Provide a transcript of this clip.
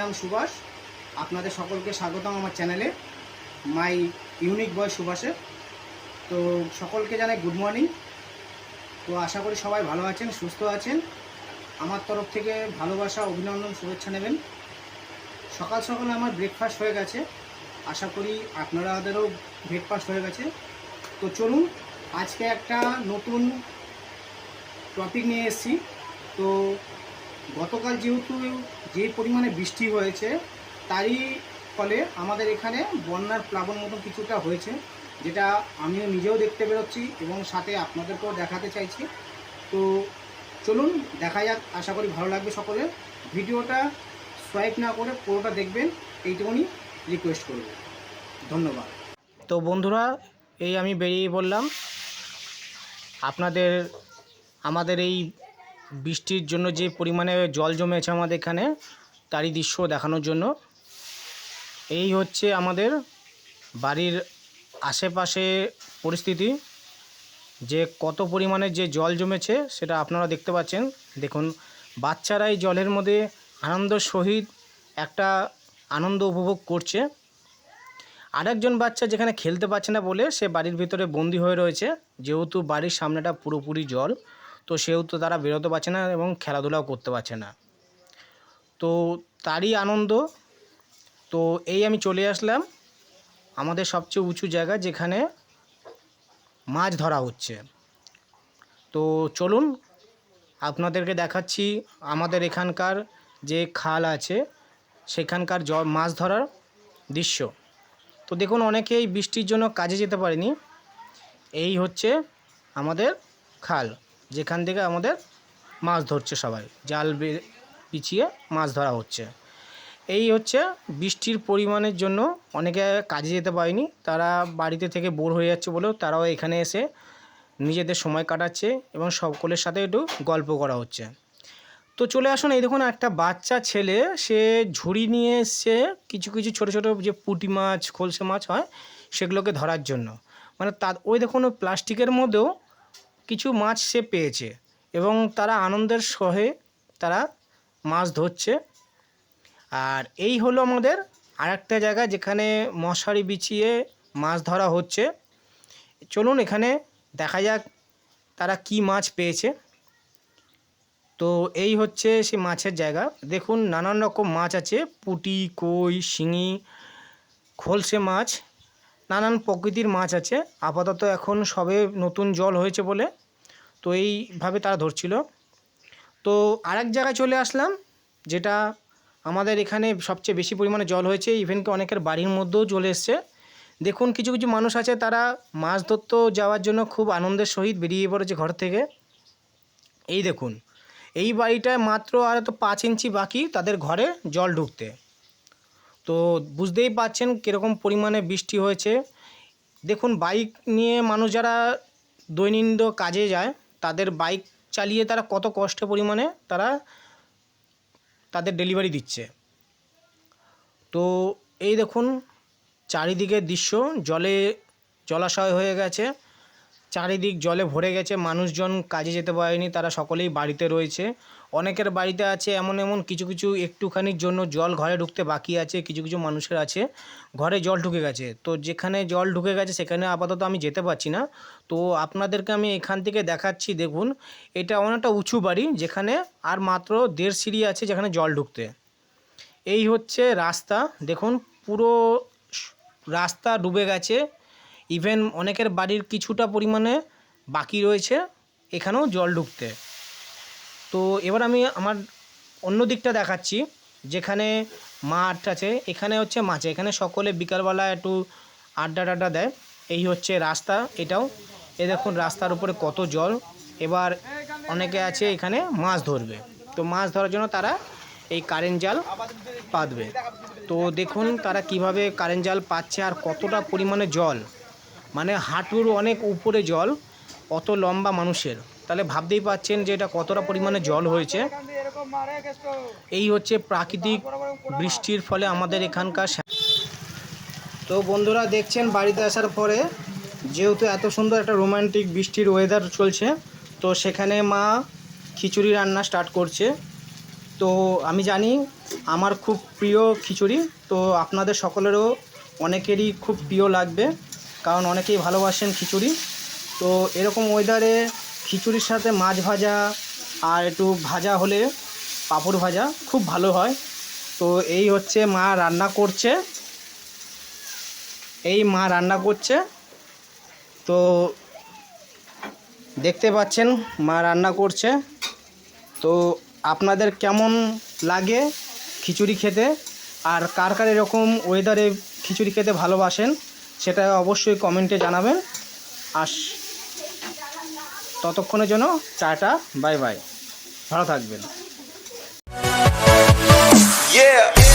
নাম সুভাষ। আপনাদের সকলকে স্বাগতম আমার চ্যানেলে মাই ইউনিক বয় সুভাষে। তো সকলকে জানাই গুড মর্নিং। তো আশা করি সবাই ভালো আছেন, সুস্থ আছেন। আমার তরফ থেকে ভালোবাসা, অভিনন্দন, শুভেচ্ছা নেবেন। সকাল সকাল আমার ব্রেকফাস্ট হয়ে গেছে, আশা করি আপনারাদেরও ব্রেকফাস্ট হয়ে গেছে। তো চলুন আজকে একটা নতুন টপিক নিয়ে এসেছি। তো গতকাল যেহেতু যে পরিমাণে বৃষ্টি হয়েছে তারই ফলে আমাদের এখানে বন্যার প্লাবন মতন কিছুটা হয়েছে, যেটা আমিও নিজেও দেখতে বেরোচ্ছি এবং সাথে আপনাদেরকেও দেখাতে চাইছি। তো চলুন দেখা যাক, আশা করি ভালো লাগবে সকলের। ভিডিওটা সোয়াইপ না করে পুরোটা দেখবেন, এইটুকুনি রিকোয়েস্ট করব। ধন্যবাদ। তো বন্ধুরা, এই আমি বেরিয়ে বললাম আমাদের এই বৃষ্টির জন্য যে পরিমাণে জল জমেছে আমাদের এখানে তারই দৃশ্য দেখানোর জন্য। এই হচ্ছে আমাদের বাড়ির আশেপাশে পরিস্থিতি, যে কত পরিমাণে যে জল জমেছে সেটা আপনারা দেখতে পাচ্ছেন। দেখুন, বাচ্চারা এই জলের মধ্যে আনন্দের সহিত একটা আনন্দ উপভোগ করছে। আরেকজন বাচ্চা যেখানে খেলতে পারছে না বলে সে বাড়ির ভিতরে বন্দি হয়ে রয়েছে, যেহেতু বাড়ির সামনেটা পুরোপুরি জল, তো সেহেতু তারা বেরোতে পারছে না এবং খেলাধুলাও করতে পারছে না। তো তারই আনন্দ। তো এই আমি চলে আসলাম আমাদের সবচেয়ে উঁচু জায়গা যেখানে মাছ ধরা হচ্ছে। তো চলুন আপনাদেরকে দেখাচ্ছি আমাদের এখানকার যে খাল আছে সেখানকার মাছ ধরার দৃশ্য। তো দেখুন, অনেকেই বৃষ্টির জন্য কাজে যেতে পারেনি। এই হচ্ছে আমাদের খাল, যেখান থেকে আমাদের মাছ ধরছে সবাই, জাল বিছিয়ে মাছ ধরা হচ্ছে। এই হচ্ছে বৃষ্টির পরিমাণের জন্য অনেকে কাজে যেতে পারেনি, তারা বাড়িতে থেকে বোর হয়ে যাচ্ছে বলেও তারাও এখানে এসে নিজেদের সময় কাটাচ্ছে এবং সকলের সাথে একটু গল্প করা হচ্ছে। তো চলে আসুন, এই দেখুন একটা বাচ্চা ছেলে, সে ঝুড়ি নিয়ে এসছে কিছু কিছু ছোটো ছোটো যে পুঁটি মাছ, খলসে মাছ হয় সেগুলোকে ধরার জন্য। মানে তার ওই দেখুন প্লাস্টিকের মধ্যেও কিছু মাছ সে পেয়েছে এবং তারা আনন্দের সহে তারা মাছ ধরছে। আর এই হলো আমাদের আরেকটা জায়গা যেখানে মশারি বিছিয়ে মাছ ধরা হচ্ছে। চলুন এখানে দেখা যাক তারা কি মাছ পেয়েছে। তো এই হচ্ছে সে মাছের জায়গা। দেখুন নানান রকম মাছ আছে, পুঁটি, কই, শিঙি, খলসে মাছ, নানান প্রকৃতির মাছ আছে। আপাতত এখন সবে নতুন জল হয়েছে বলে তো এইভাবে তারা ধরছিল। তো আরেক জায়গায় চলে আসলাম যেটা আমাদের এখানে সবচেয়ে বেশি পরিমাণে জল হয়েছে, ইভেন কি অনেকের বাড়ির মধ্যেও চলে এসছে। দেখুন কিছু কিছু মানুষ আছে তারা মাছ ধরতে যাওয়ার জন্য খুব আনন্দের সহিত বেরিয়ে পড়েছে ঘর থেকে। এই দেখুন, এই বাড়িটায় মাত্র আর তো 5 ইঞ্চি বাকি তাদের ঘরে জল ঢুকতে। তো বুঝতেই পারছেন কীরকম পরিমাণে বৃষ্টি হয়েছে। দেখুন বাইক নিয়ে মানুষ যারা দৈনন্দিন কাজে যায় তাদের বাইক চালিয়ে তারা কত কষ্ট পরিমাণে তারা তাদের ডেলিভারি দিচ্ছে। তো এই দেখুন চারিদিকের দৃশ্য, জলাশয় হয়ে গেছে, চারিদিক জলে ভরে গেছে, মানুষজন কাজে যেতে পারেনি, তারা সকলেই বাড়িতে রয়েছে। অনেকের বাড়িতে আছে এমন এমন কিছু কিছু একটুখানির জন্য জল ঘরে ঢুকতে বাকি আছে, কিছু কিছু মানুষের আছে ঘরে জল ঢুকে গেছে। তো যেখানে জল ঢুকে গেছে সেখানে আপাতত আমি যেতে পারছি না। তো আপনাদেরকে আমি এখান থেকে দেখাচ্ছি। দেখুন এটা অনেকটা উঁচু বাড়ি, যেখানে আর মাত্র 1.5 সিঁড়ি আছে যেখানে জল ঢুকতে। এই হচ্ছে রাস্তা, দেখুন পুরো রাস্তা ডুবে গেছে। ইভেন অনেকের বাড়ির কিছুটা পরিমাণে বাকি রয়েছে এখানেও জল ঢুকতে। তো এবার আমি আমার অন্য দিকটা দেখাচ্ছি, যেখানে মাঠ আছে, এখানে হচ্ছে মাছ, এখানে সকলে বিকালবেলা একটু আড্ডা টাড্ডা দেয়। এই হচ্ছে রাস্তা, এটাও এ দেখুন রাস্তার উপরে কত জল। এবার অনেকে আছে এখানে মাছ ধরবে, তো মাছ ধরার জন্য তারা এই কারেন্ট জাল পাতবে। তো দেখুন তারা কিভাবে কারেন্ট জাল পাচ্ছে আর কতটা পরিমাণে জল, মানে হাঁটুর অনেক উপরে জল, অত লম্বা মানুষের, তাহলে ভাবতেই পাচ্ছেন যে এটা কতটা পরিমাণে জল হয়েছে। এই হচ্ছে প্রাকৃতিক বৃষ্টির ফলে আমাদের এখানকার। তো বন্ধুরা দেখছেন বাড়িতে আসার পরে যেহেতু এত সুন্দর একটা রোমান্টিক বৃষ্টির ওয়েদার চলছে, তো সেখানে মা খিচুড়ি রান্না স্টার্ট করছে। তো আমি জানি আমার খুব প্রিয় খিচুড়ি। তো আপনাদের সকলেরও অনেকেরই খুব প্রিয় লাগবে, কারণ অনেকেই ভালোবাসেন খিচুড়ি। তো এরকম ওয়েদারে খিচুড়ির সাথে মাছ ভাজা আর একটু ভাজা হলে, পাঁপড় ভাজা, খুব ভালো হয়। তো এই হচ্ছে মা রান্না করছে, মা রান্না করছে। তো দেখতে পাচ্ছেন মা রান্না করছে। তো আপনাদের কেমন লাগে খিচুড়ি খেতে, আর কার কার এরকম ওয়েদারে খিচুড়ি খেতে ভালোবাসেন, সেটা অবশ্যই কমেন্টে জানাবেন। আর ততক্ষণের জন্য টাটা, বাই বাই, ভালো থাকবেন। Yeah.